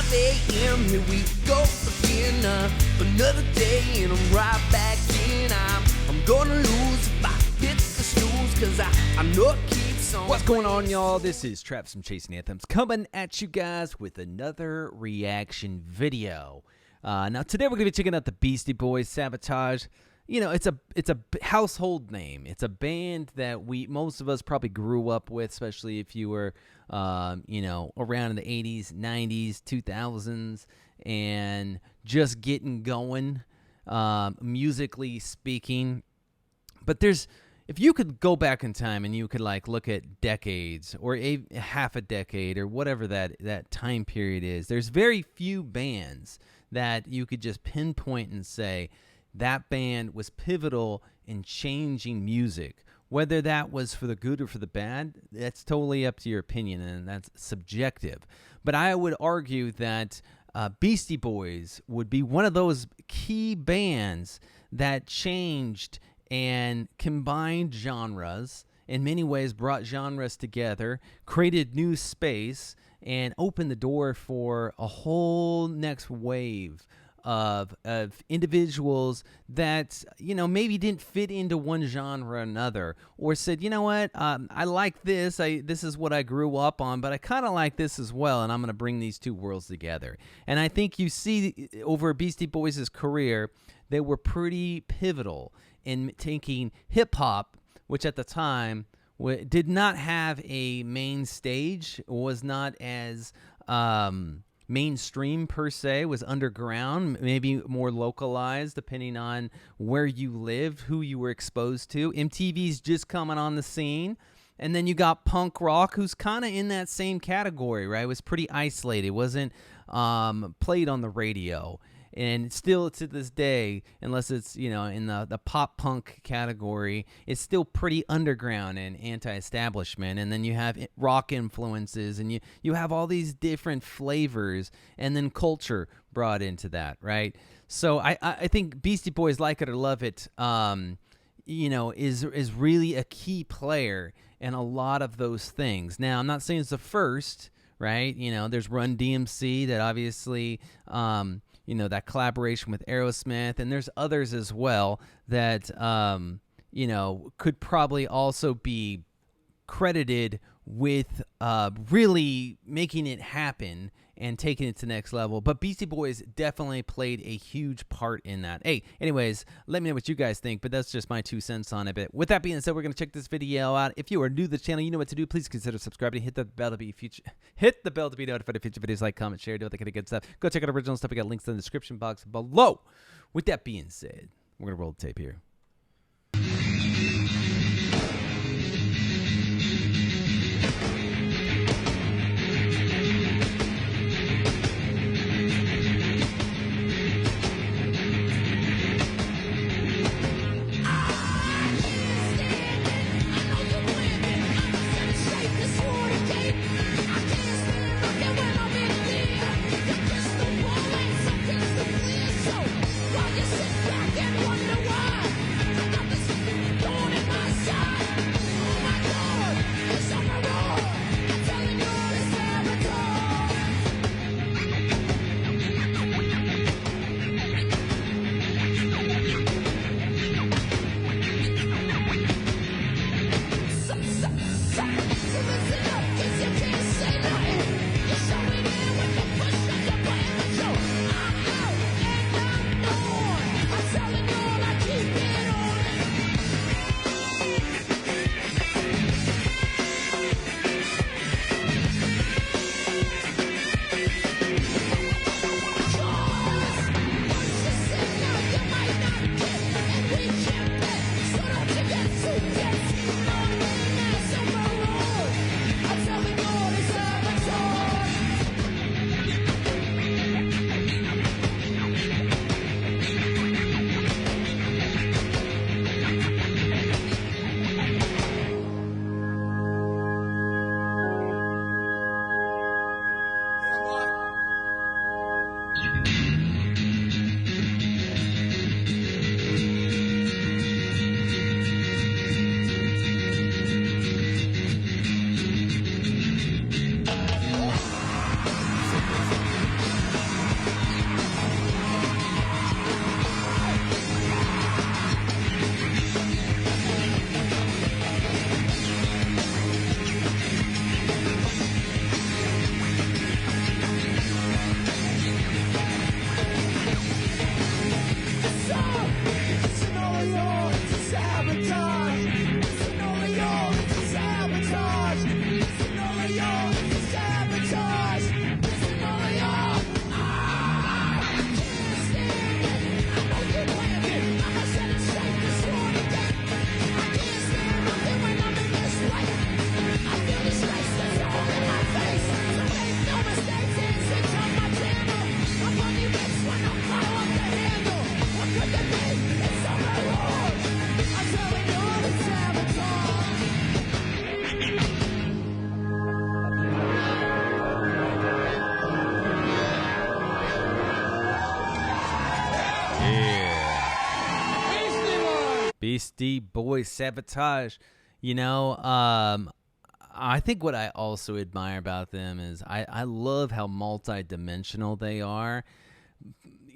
5 a.m. Here we go again. Another day and I'm right back in. I'm gonna lose if I hit the snooze, cause I know it keeps on. What's going on, y'all? This is Travis from Chasing Anthems coming at you guys with another reaction video. Now today we're gonna be checking out the Beastie Boys, Sabotage. You know, it's a household name. It's a band that most of us probably grew up with, especially if you were, you know, around in the 80s, 90s, 2000s, and just getting going, musically speaking. But if you could go back in time and you could like look at decades or half a decade or whatever that time period is, there's very few bands that you could just pinpoint and say, that band was pivotal in changing music. Whether that was for the good or for the bad, that's totally up to your opinion, and that's subjective. But I would argue that Beastie Boys would be one of those key bands that changed and combined genres, in many ways brought genres together, created new space, and opened the door for a whole next wave of individuals that, you know, maybe didn't fit into one genre or another, or said, you know what, I like this, this is what I grew up on, but I kind of like this as well, and I'm going to bring these two worlds together. And I think you see over Beastie Boys' career, they were pretty pivotal in taking hip-hop, which at the time did not have a main stage, was not as mainstream per se, was underground, maybe more localized depending on where you lived, who you were exposed to. MTV's just coming on the scene. And then you got punk rock, who's kind of in that same category, right? It was pretty isolated. It wasn't played on the radio. And still to this day, unless it's, you know, in the pop punk category, it's still pretty underground and anti-establishment. And then you have rock influences, and you have all these different flavors, and then culture brought into that, right? So I think Beastie Boys, like it or love it, you know, is really a key player in a lot of those things. Now, I'm not saying it's the first, right? You know, there's Run DMC that obviously, you know, that collaboration with Aerosmith, and there's others as well that, you know, could probably also be credited with really making it happen and taking it to the next level. But Beastie Boys definitely played a huge part in that. Hey, anyways, let me know what you guys think, but that's just my 2 cents on it. But with that being said, we're going to check this video out. If you are new to the channel, you know what to do. Please consider subscribing. Hit the bell to be notified of future videos. Like, comment, share, do all that kind of good stuff. Go check out original stuff. We got links in the description box below. With that being said, we're going to roll the tape here. While you sit back and wonder why Beastie Boys, Sabotage. I think what I also admire about them is I love how multi-dimensional they are.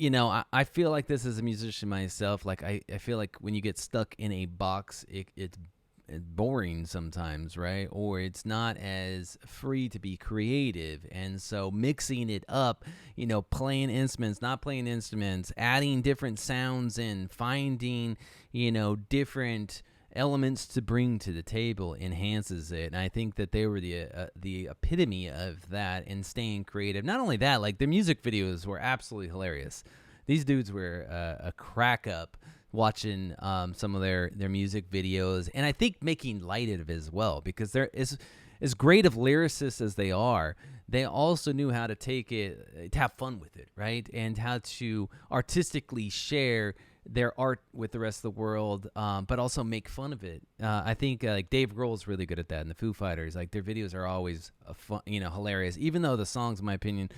I feel like this as a musician myself. Like I feel like when you get stuck in a box, it's boring sometimes, right? Or it's not as free to be creative. And so mixing it up, playing instruments, not playing instruments, adding different sounds in, finding, different elements to bring to the table enhances it. And I think that they were the epitome of that and staying creative. Not only that, like their music videos were absolutely hilarious. These dudes were a crack up watching some of their music videos, and I think making light of it as well, because they're as great of lyricists as they are, they also knew how to take it, to have fun with it, right? And how to artistically share their art with the rest of the world, but also make fun of it. I think like Dave Grohl's really good at that, and the Foo Fighters, like their videos are always fun, hilarious, even though the songs, in my opinion,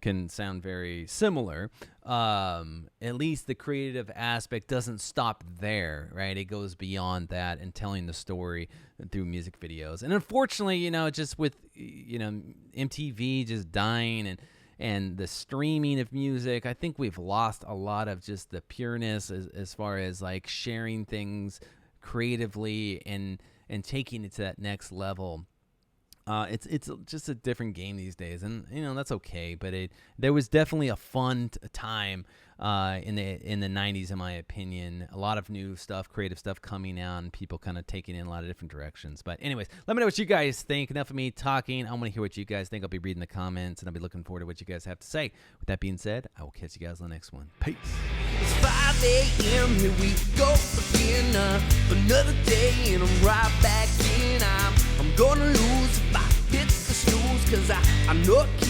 can sound very similar. At least the creative aspect doesn't stop there, right? It goes beyond that and telling the story through music videos. And unfortunately, just with MTV just dying and the streaming of music, I think we've lost a lot of just the pureness as far as like sharing things creatively and taking it to that next level. It's just a different game these days, and that's okay. But there was definitely a fun time in the 90s, in my opinion. A lot of new stuff, creative stuff coming out, and people kind of taking in a lot of different directions. But anyways, let me know what you guys think. Enough of me talking. I want to hear what you guys think. I'll be reading the comments, and I'll be looking forward to what you guys have to say. With that being said, I will catch you guys on the next one. Peace. It's 5 a.m. Here we go again. Another day, and I'm right back in. I'm gonna lose if I hit the snooze, 'cause I know it